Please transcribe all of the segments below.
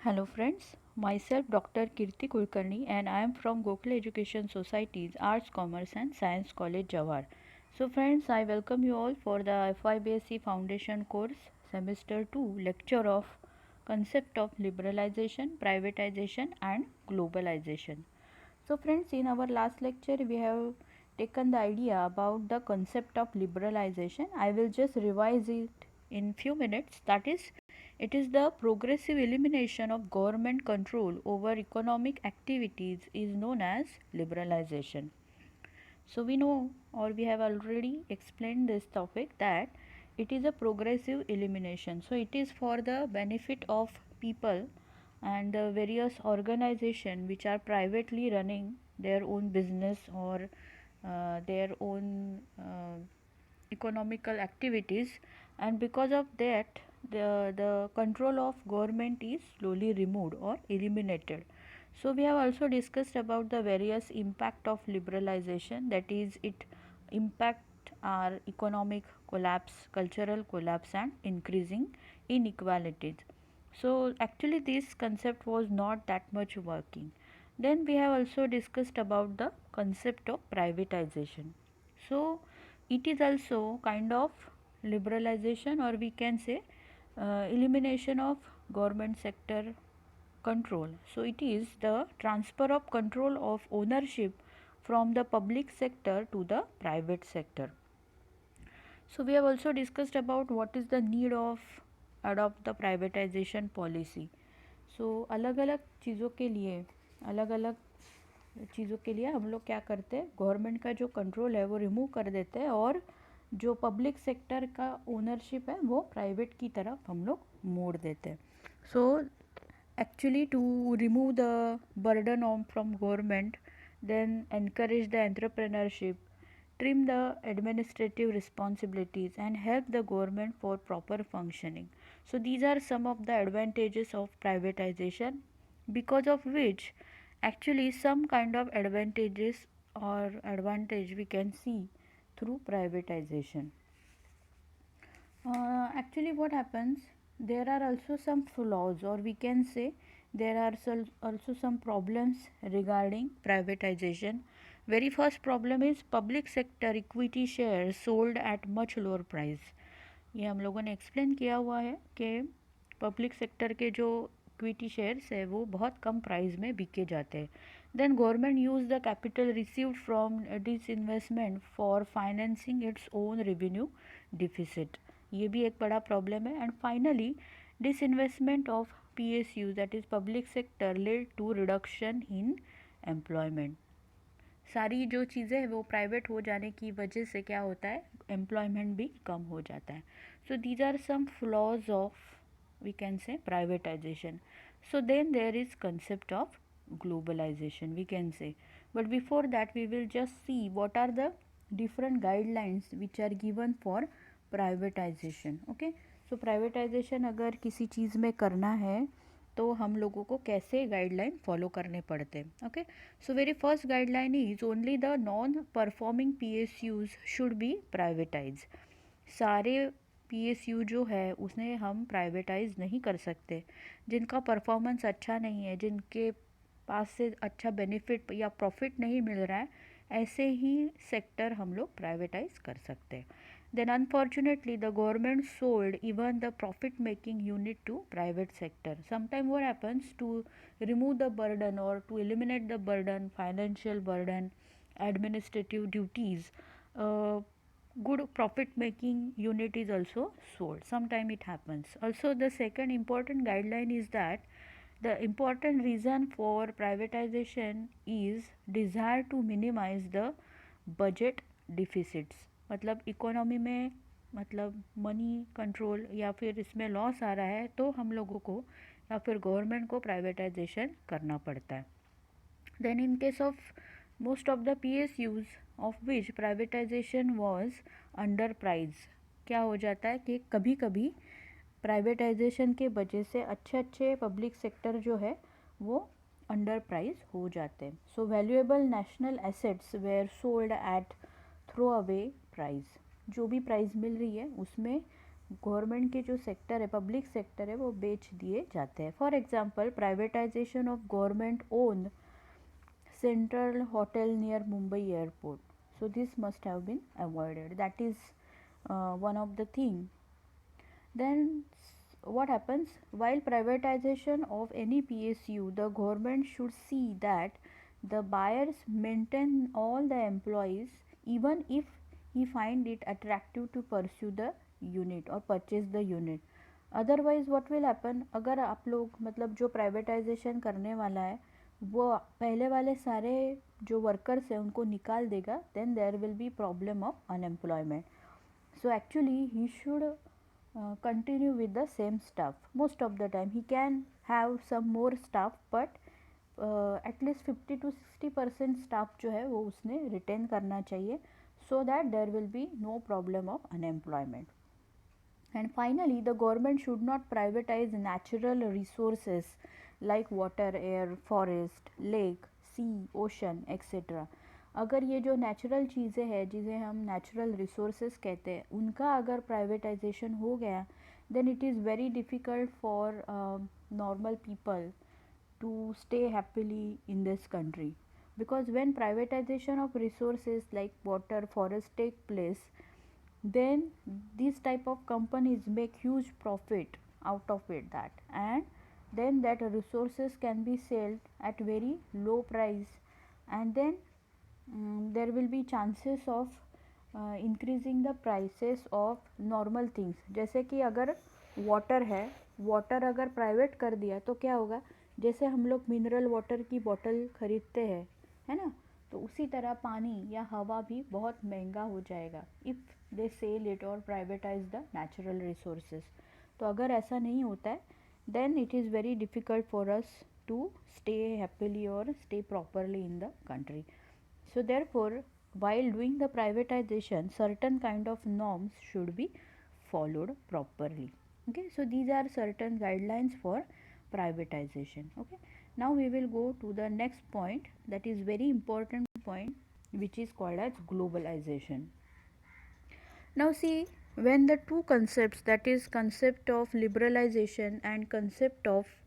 Hello friends, myself Dr. Kirti Kulkarni and I am from Gokhale Education Society's Arts, Commerce and Science College Jawhar. So friends, I welcome you all for the FIBSc Foundation course semester 2 lecture of concept of liberalization, privatization and globalization. So friends, in our last lecture we have taken the idea about the concept of liberalization. I will just revise it in few minutes. That is, it is the progressive elimination of government control over economic activities is known as liberalization. So we know or we have already explained this topic that it is a progressive elimination. So it is for the benefit of people and the various organizations which are privately running their own business or their own economical activities, and because of that the control of government is slowly removed or eliminated. So we have also discussed about the various impact of liberalization, that is it impact our economic collapse, cultural collapse and increasing inequalities. So actually this concept was not that much working. Then we have also discussed about the concept of privatization. So it is also kind of liberalization, or we can say elimination of government sector control. So it is the transfer of control of ownership from the public sector to the private sector. So we have also discussed about what is the need of adopt the privatization policy. So अलग अलग चीज़ों के लिए अलग अलग चीज़ों के लिए हम लोग क्या करते हैं, गवर्नमेंट का जो कंट्रोल है वो रिमूव कर देते हैं और जो पब्लिक सेक्टर का ओनरशिप है वो प्राइवेट की तरफ हम लोग मोड़ देते हैं. सो actually to remove the burden on from government, then encourage the entrepreneurship, trim the administrative responsibilities and help the government for proper functioning. So these are some of the advantages of privatization, because of which actually some kind of advantages or advantage we can see through privatization. Actually what happens, there are also some flaws, or we can say there are also some problems regarding privatization. Very first problem is public sector equity shares sold at much lower price. ये हम लोगों ने explain किया हुआ है कि public sector के जो इक्विटी शेयर्स है वो बहुत कम प्राइस में बिके जाते हैं. Then government use the capital received from this investment for financing its own revenue deficit. ये भी एक बड़ा प्रॉब्लम है. And finally disinvestment of PSU, that is public sector, led to reduction in employment. सारी जो चीज़ें हैं वो प्राइवेट हो जाने की वजह से क्या होता है, एम्प्लॉयमेंट भी कम हो जाता है. So these are some flaws of we can say privatization. So then there is concept of globalization, we can say. But before that we will just see what are the different guidelines which are given for privatization. Okay, so privatization अगर किसी चीज़ में करना है तो हम लोगों को कैसे गाइडलाइन फॉलो करने पड़ते हैं. Okay, so very first guideline is only the non performing PSUs should be privatise. सारे PSU जो है उसने हम प्राइवेटाइज नहीं कर सकते. जिनका परफॉर्मेंस अच्छा नहीं है, जिनके पास से अच्छा बेनिफिट या प्रॉफिट नहीं मिल रहा है, ऐसे ही सेक्टर हम लोग प्राइवेटाइज कर सकते हैं. Then unfortunately the government sold even the profit making unit to private sector. Sometimes what happens, to remove the burden or to eliminate the burden, financial burden, administrative duties, good profit making unit is also sold. Sometimes it happens. Also the second important guideline is that the important reason for privatization is desire to minimize the budget deficits. मतलब economy में मतलब money control या फिर इसमें loss आ रहा है तो हम लोगों को या फिर गवर्नमेंट को प्राइवेटाइजेशन करना पड़ता है. Then in case of most of the PSUs of which privatisation was underpriced, क्या हो जाता है कि कभी कभी प्राइवेटाइजेशन के वजह से अच्छे अच्छे पब्लिक सेक्टर जो है वो अंडर प्राइज हो जाते हैं. So valuable national assets were sold at throw away price. जो भी प्राइस मिल रही है उसमें गवर्नमेंट के जो सेक्टर है, पब्लिक सेक्टर है, वो बेच दिए जाते हैं. For example privatisation of government own Central Hotel near Mumbai Airport. So this must have been avoided. That is one of the thing. Then what happens while privatization of any PSU, the government should see that the buyers maintain all the employees even if he find it attractive to pursue the unit or purchase the unit. Otherwise what will happen, अगर आप लोग मतलब जो privatisation करने वाला है वो पहले वाले सारे जो वर्कर्स हैं उनको निकाल देगा, then there will be problem of unemployment. So actually he should continue with the same staff. Most of the time he can have some more staff, but at least 50 to 60% staff जो है वो उसने retain करना चाहिए, so that there will be no problem of unemployment. And finally, the government should not privatize natural resources like water, air, forest, lake, sea, ocean, etc. अगर ये जो natural चीज़ें हैं जिसे हम नेचुरल रिसोर्सेज कहते हैं उनका अगर प्राइवेटाइजेशन हो गया, then it is very difficult for normal people to stay happily in this country, because when privatization of resources like water, forest take place, then these type of companies make huge profit out of it, that and then that resources can be sold at very low price, and then there will be chances of increasing the prices of normal things. जैसे कि अगर water है, water अगर private कर दिया तो क्या होगा, जैसे हम लोग मिनरल वाटर की बॉटल खरीदते हैं, है ना, तो उसी तरह पानी या हवा भी बहुत महंगा हो जाएगा इफ़ दे सेल इट और प्राइवेटाइज द नेचुरल रिसोर्सेज. तो अगर ऐसा नहीं होता है, then it is very difficult for us to stay happily और stay properly in the country. So therefore, while doing the privatization, certain kind of norms should be followed properly. Okay, so these are certain guidelines for privatization. Okay, now we will go to the next point, that is very important point, which is called as globalization. Now see, when the two concepts, that is concept of liberalization and concept of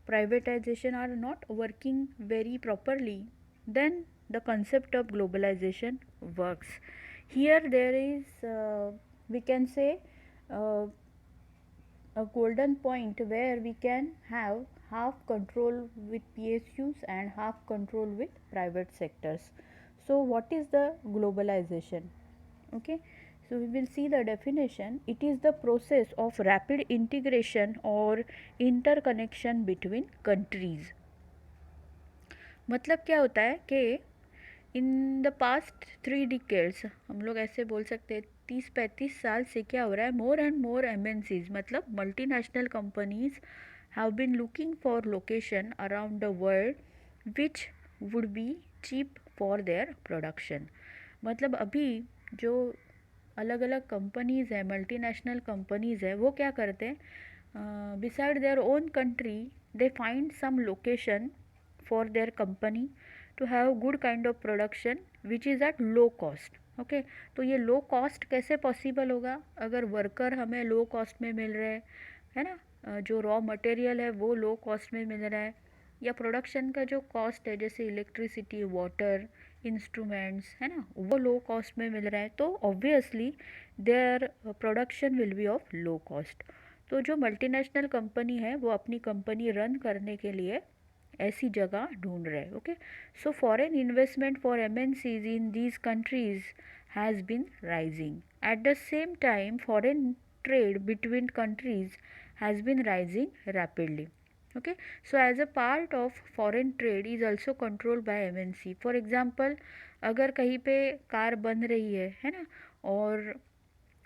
privatization, are not working very properly, then the concept of globalization works. Here there is we can say uh, a golden point where we can have half control with PSUs and half control with private sectors. So what is the globalization? Okay, so we will see the definition. It is the process of rapid integration or interconnection between countries. मतलब क्या होता है कि in the past 3 decades, हम लोग ऐसे बोल सकते हैं 30-35 साल से क्या हो रहा है, मोर एंड मोर MNCs मतलब multinational companies have been looking for location around the world which would be cheap for their production. मतलब अभी जो अलग अलग कंपनीज़ है, मल्टीनेशनल कंपनीज़ है, वो क्या करते हैं, beside their own country they find some location for their company to have good kind of production which is at low cost. Okay, तो ये लो कॉस्ट कैसे पॉसिबल होगा, अगर वर्कर हमें लो कॉस्ट में मिल रहे हैं, है ना, जो रॉ मटेरियल है वो लो कॉस्ट में मिल रहा है, या प्रोडक्शन का जो कॉस्ट है जैसे इलेक्ट्रिसिटी, वाटर, इंस्ट्रूमेंट्स, है ना, वो लो कॉस्ट में मिल रहा है, तो obviously their production will be of low cost. तो जो मल्टीनेशनल कंपनी है वो अपनी कंपनी रन करने के लिए ऐसी जगह ढूंढ रहे हैं. Okay, so foreign investment for MNCs in these countries has been rising. At the same time foreign trade between countries has been rising rapidly. Okay, so as a part of foreign trade is also controlled by MNC. For example, अगर कहीं पे car बन रही है ना, और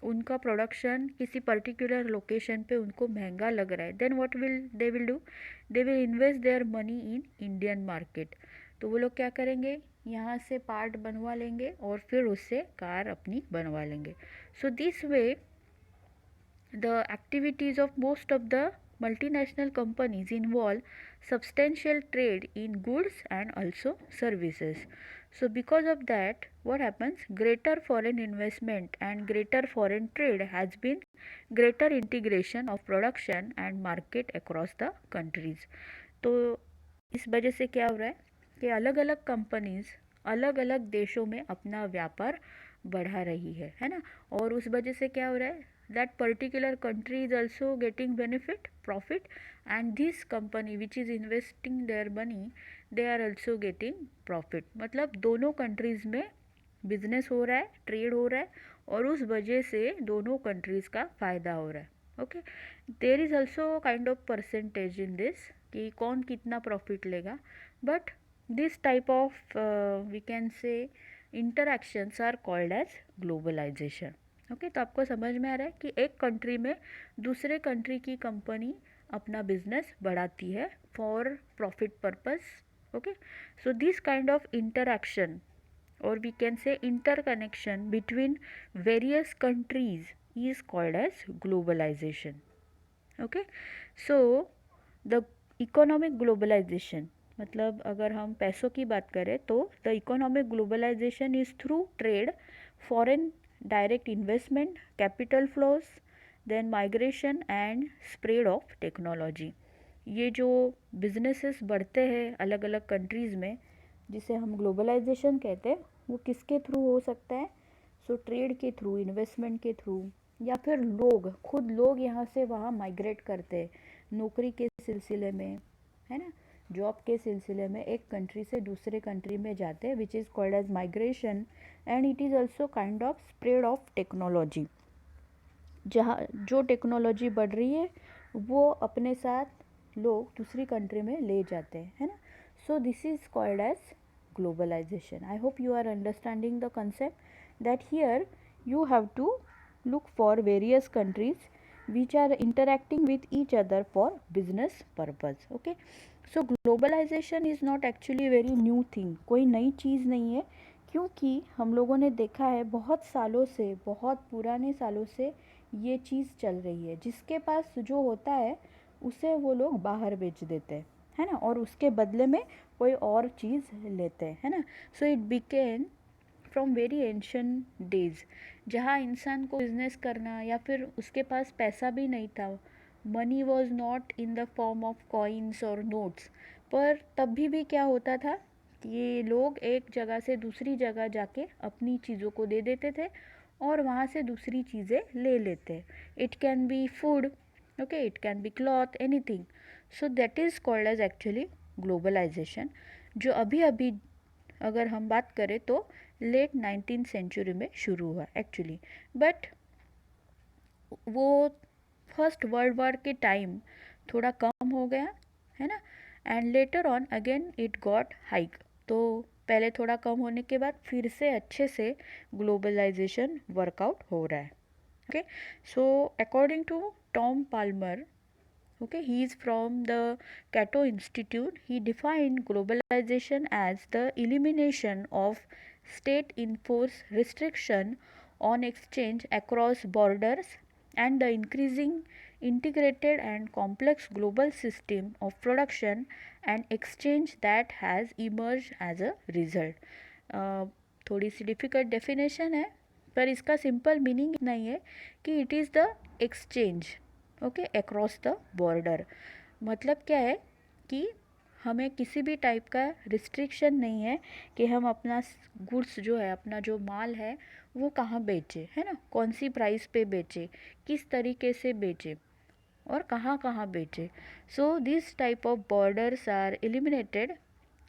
उनका production किसी पर्टिकुलर लोकेशन पे उनको महंगा लग रहा है, then what will they will do, they will invest their money in Indian market. तो वो लोग क्या करेंगे, यहाँ से पार्ट बनवा लेंगे और फिर उससे कार अपनी बनवा लेंगे. सो this way the activities of most of the multinational companies involve substantial trade in goods and also services. So because of that, what happens? Greater foreign investment and greater foreign trade has been greater integration of production and market across the countries. तो इस वजह से क्या हो रहा है कि अलग अलग कंपनीज अलग अलग देशों में अपना व्यापार बढ़ा रही है ना. और उस वजह से क्या हो रहा है, that particular country is also getting benefit profit, and this company which is investing their money, they are also getting profit. मतलब दोनों कंट्रीज में बिजनेस हो रहा है, ट्रेड हो रहा है, और उस वजह से दोनों कंट्रीज का फ़ायदा हो रहा है. Okay, there is also kind of percentage in this कि कौन कितना प्रॉफिट लेगा, but this type of we can say interactions are called as globalisation. Okay, तो आपको समझ में आ रहा है कि एक कंट्री में दूसरे कंट्री की कंपनी अपना बिजनेस बढ़ाती है for profit purpose. Okay, so this kind of interaction, or we can say interconnection between various countries is called as globalization. Okay, so the economic globalization, मतलब अगर हम पैसों की बात करें तो the economic globalization is through trade, foreign direct investment, capital flows, then migration and spread of technology. ये जो बिजनेसेस बढ़ते हैं अलग अलग कंट्रीज़ में, जिसे हम ग्लोबलाइजेशन कहते हैं, वो किसके थ्रू हो सकता है? सो ट्रेड के थ्रू, इन्वेस्टमेंट के थ्रू, या फिर खुद लोग यहाँ से वहाँ माइग्रेट करते हैं नौकरी के सिलसिले में, है ना, जॉब के सिलसिले में एक कंट्री से दूसरे कंट्री में जाते हैं, which is called as migration. And it is also kind of spread of technology. जहाँ जो टेक्नोलॉजी बढ़ रही है वो अपने साथ लोग दूसरी कंट्री में ले जाते हैं, है ना. So this is called as globalisation. I hope you are understanding the concept that here you have to look for various countries which are interacting with each other for business purpose. Okay, so globalization is not actually very new thing. कोई नई चीज़ नहीं है, क्योंकि हम लोगों ने देखा है बहुत सालों से, बहुत पुराने सालों से ये चीज़ चल रही है. जिसके पास जो होता है उसे वो लोग बाहर बेच देते हैं, है ना, और उसके बदले में कोई और चीज़ लेते हैं, है ना. So it बिकेन from very ancient days, जहाँ इंसान को बिजनेस करना या फिर उसके पास पैसा भी नहीं था, money was not in the form of coins और नोट्स, पर तब भी क्या होता था कि ये लोग एक जगह से दूसरी जगह जाके अपनी चीज़ों को दे देते थे और वहाँ से दूसरी चीज़ें ले लेते. It can be food, okay, it can be cloth, anything. So that is called as actually globalisation, जो अभी अभी अगर हम बात करें तो लेट 19th सेंचुरी में शुरू हुआ एक्चुअली. बट वो फर्स्ट वर्ल्ड वॉर के टाइम थोड़ा कम हो गया, है ना, and later on again it got hike. तो पहले थोड़ा कम होने के बाद फिर से अच्छे से ग्लोबलाइजेशन वर्कआउट हो रहा है. Okay, so according to Tom Palmer, okay, he is from the Cato Institute, he defined globalization as the elimination of state enforced restriction on exchange across borders and the increasing integrated and complex global system of production and exchange that has emerged as a result. थोड़ी सी difficult definition है, पर इसका simple meaning इतना ही है कि it is the exchange, okay, across the border. मतलब क्या है कि हमें किसी भी टाइप का रिस्ट्रिक्शन नहीं है कि हम अपना गुड्स जो है, अपना जो माल है वो कहाँ बेचे, है ना, कौन सी प्राइस पे बेचे, किस तरीके से बेचे और कहाँ कहाँ बेचे. So this type of borders are eliminated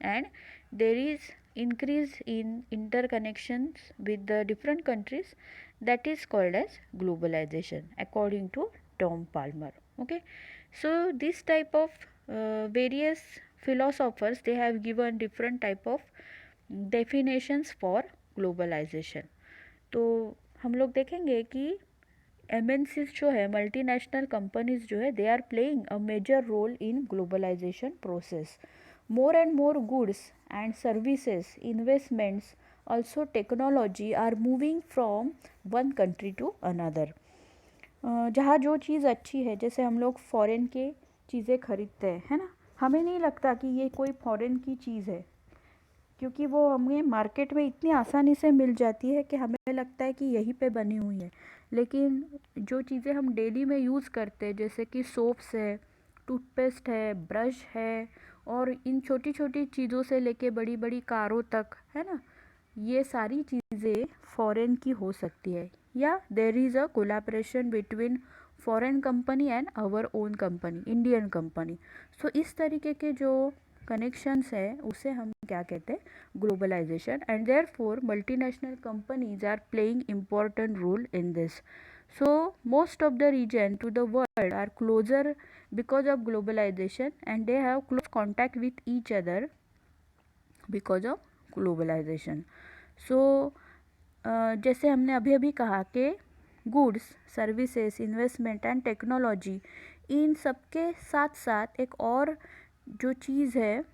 and there is increase in interconnections with the different countries, that is called as globalization according to Tom Palmer. Okay, so this type of various philosophers, they have given different type of definitions for globalization. तो हम लोग देखेंगे कि MNCs जो है, multinational companies जो है, they are playing a major role in globalisation process. More and more goods and services, investments, also technology are moving from one country to another. जहाँ जो चीज़ अच्छी है, जैसे हम लोग फॉरेन के चीज़ें खरीदते हैं, है ना, हमें नहीं लगता कि ये कोई फॉरेन की चीज़ है, क्योंकि वो हमें मार्केट में इतनी आसानी से मिल जाती है कि हमें लगता है कि यहीं पे बनी हुई है। लेकिन जो चीज़ें हम डेली में यूज़ करते हैं, जैसे कि सोप्स है, टूथपेस्ट है, ब्रश है, और इन छोटी छोटी चीज़ों से लेके बड़ी बड़ी कारों तक, है ना, ये सारी चीज़ें फॉरेन की हो सकती है। या there is a collaboration between foreign company and our own company, Indian company. So इस तरीके के जो कनेक्शंस है उसे हम क्या कहते हैं, globalisation. And therefore multinational companies are playing important role in this. So most of the region to the world are closer because of globalization, and they have close contact with each other because of globalization. So जैसे हमने अभी अभी कहा कि goods, services, investment and technology, इन सब के साथ साथ एक और जो चीज़ है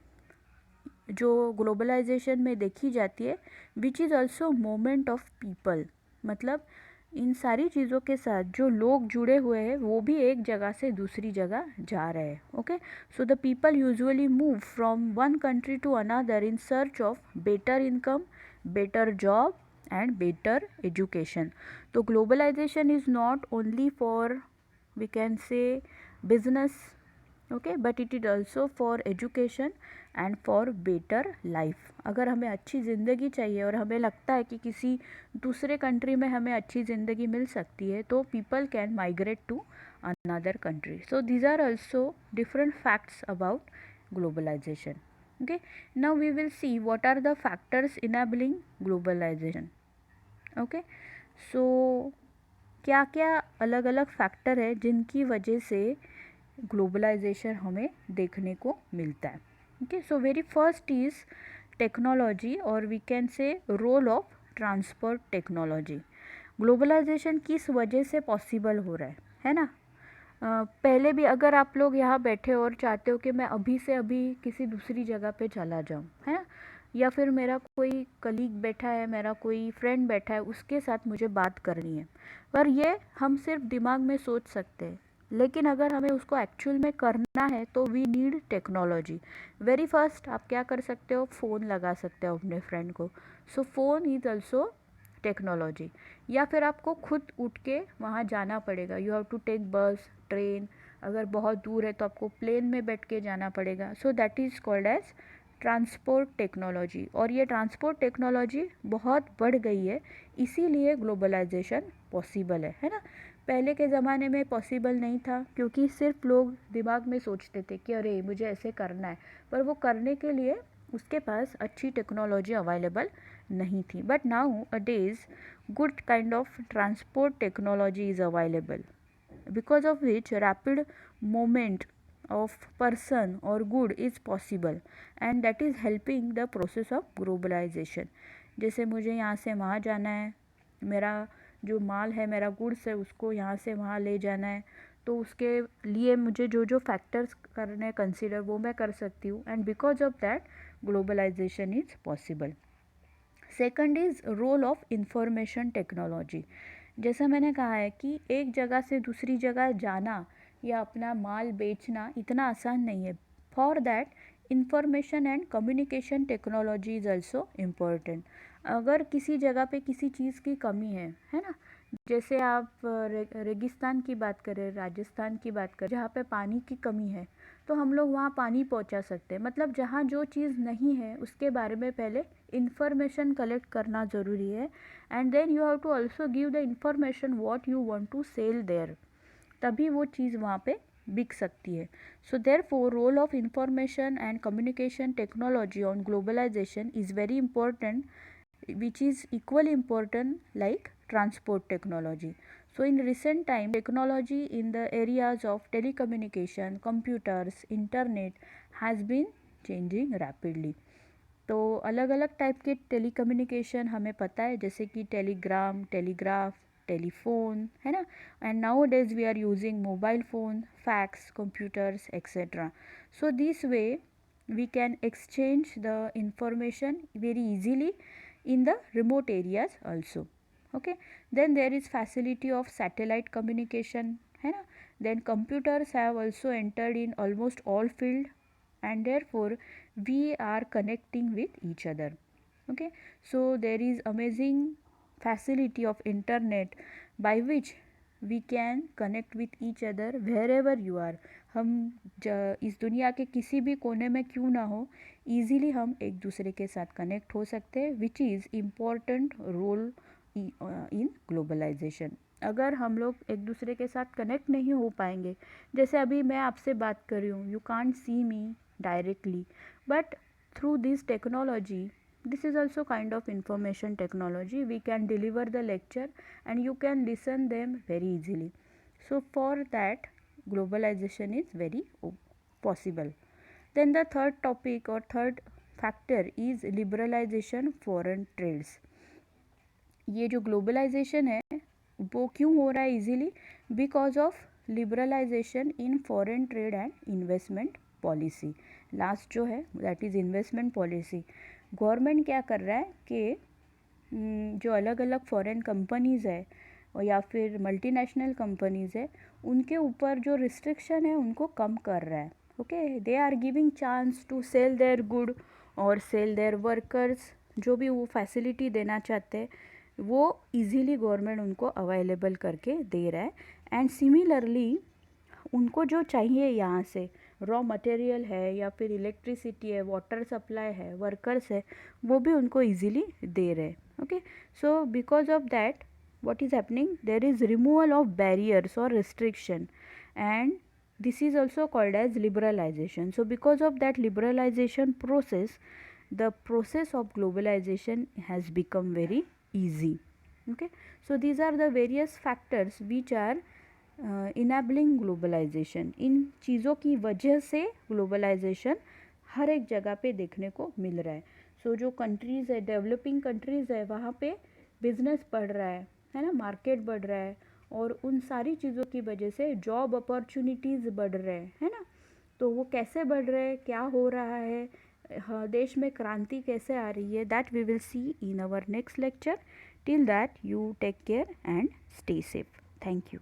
जो ग्लोबलाइजेशन में देखी जाती है, which is also moment of people. मतलब इन सारी चीज़ों के साथ जो लोग जुड़े हुए हैं वो भी एक जगह से दूसरी जगह जा रहे हैं। Okay, so the people usually move from one country to another in search of better income, better job and better education. तो globalisation is not only for, we can say, business, okay, but it is also for education and for better life. अगर हमें अच्छी ज़िंदगी चाहिए और हमें लगता है कि किसी दूसरे कंट्री में हमें अच्छी ज़िंदगी मिल सकती है, तो people can migrate to another country. So these are also different facts about globalisation. Okay, now we will see what are the factors enabling globalisation. Okay, so क्या क्या अलग अलग फैक्टर है जिनकी वजह से ग्लोबलाइजेशन हमें देखने को मिलता है। Okay, so very first is technology, और we can say role of transport technology. Globalisation किस वजह से पॉसिबल हो रहा है ना। पहले भी अगर आप लोग यहाँ बैठे और चाहते हो कि मैं अभी से अभी किसी दूसरी जगह पे चला जाऊँ, है ना, या फिर मेरा कोई कलीग बैठा है, मेरा कोई फ्रेंड बैठा है, उसके साथ मुझे बात करनी है, पर ये हम सिर्फ दिमाग में सोच सकते हैं। लेकिन अगर हमें उसको एक्चुअल में करना है तो we need technology. Very first आप क्या कर सकते हो, फ़ोन लगा सकते हो अपने फ्रेंड को। सो फ़ोन इज़ ऑल्सो टेक्नोलॉजी। या फिर आपको खुद उठ के वहाँ जाना पड़ेगा, यू हैव टू टेक बस, ट्रेन, अगर बहुत दूर है तो आपको प्लेन में बैठ के जाना पड़ेगा। So that is called as transport technology. और ये ट्रांसपोर्ट टेक्नोलॉजी बहुत बढ़ गई है, इसीलिए ग्लोबलाइजेशन पॉसिबल है ना। पहले के ज़माने में पॉसिबल नहीं था, क्योंकि सिर्फ लोग दिमाग में सोचते थे कि अरे मुझे ऐसे करना है, पर वो करने के लिए उसके पास अच्छी टेक्नोलॉजी अवेलेबल नहीं थी। But now a days good kind of transport technology is available, because of which rapid movement of person or good is possible, and that is helping the process of globalization. जैसे मुझे यहाँ से वहाँ जाना है, मेरा जो माल है, मेरा गुड्स है, उसको यहाँ से वहाँ ले जाना है, तो उसके लिए मुझे जो जो फैक्टर्स करने कंसिडर वो मैं कर सकती हूँ, and because of that globalization is possible. Second is role of information technology. जैसा मैंने कहा है कि एक जगह से दूसरी जगह जाना या अपना माल बेचना इतना आसान नहीं है। For that information and communication technology is also important. अगर किसी जगह पे किसी चीज़ की कमी है ना, जैसे आप रेगिस्तान की बात करें, राजस्थान की बात करें, जहाँ पे पानी की कमी है, तो हम लोग वहाँ पानी पहुँचा सकते हैं। मतलब जहाँ जो चीज़ नहीं है उसके बारे में पहले इंफॉर्मेशन कलेक्ट करना ज़रूरी है, and then you have to also give the information what you want to sell there, तभी वो चीज़ वहाँ पे बिक सकती है। So therefore role of information and communication technology on globalization is very important, which is equally important like transport technology. So in recent time technology in the areas of telecommunication, computers, internet has been changing rapidly. तो अलग अलग type के telecommunication हमें पता है, जैसे कि Telegram, telegraph, telephone, है ना, and nowadays we are using mobile phone, fax, computers etcetera. So this way we can exchange the information very easily in the remote areas also. Okay, then there is facility of satellite communication, है ना. Then computers have also entered in almost all field, and therefore we are connecting with each other. Okay, so there is amazing facility of internet by which we can connect with each other wherever you are. हम इस दुनिया के किसी भी कोने में क्यों ना हो, easily हम एक दूसरे के साथ कनेक्ट हो सकते हैं, which is important role in globalization. अगर हम लोग एक दूसरे के साथ कनेक्ट नहीं हो पाएंगे, जैसे अभी मैं आपसे बात कर रही हूँ, you can't see me directly, but through this technology, this is also kind of information technology, we can deliver the lecture and you can listen them very easily. So for that globalization is very possible. Then the third topic or third factor is liberalization foreign trades. ये जो globalisation है वो क्यों हो रहा है easily? Because of liberalization in foreign trade and investment policy. Last जो है that is investment policy. Government क्या कर रहा है कि जो अलग अलग फॉरेन कंपनीज़ है या फिर मल्टीनेशनल कंपनीज़ है उनके ऊपर जो रिस्ट्रिक्शन है उनको कम कर रहा है. Okay, they are giving chance to sell their good और सेल देयर वर्कर्स. जो भी वो फैसिलिटी देना चाहते हैं वो इजीली गवर्नमेंट उनको अवेलेबल करके दे रहा है. एंड सिमिलरली उनको जो चाहिए यहाँ से रॉ मटेरियल है या फिर इलेक्ट्रिसिटी है, वाटर सप्लाई है, वर्कर्स है, वो भी उनको इजीली दे रहे हैं. Okay, so because of that what is happening, there is removal of barriers or restriction, and this is also called as liberalization. So because of that liberalization process, the process of globalization has become very easy. Okay, so these are the various factors which are enabling globalization. इन चीज़ों की वजह से globalization हर एक जगह पे देखने को मिल रहा है. सो जो कंट्रीज़ है, डेवलपिंग कंट्रीज़ है, वहाँ पे बिजनेस बढ़ रहा है ना, मार्केट बढ़ रहा है, और उन सारी चीज़ों की वजह से जॉब अपॉर्चुनिटीज़ बढ़ रहे हैं, है ना. तो वो कैसे बढ़ रहे हैं, क्या हो रहा है, देश में क्रांति कैसे आ रही है, that we will see in our next lecture. Till that you take care and stay safe. Thank you.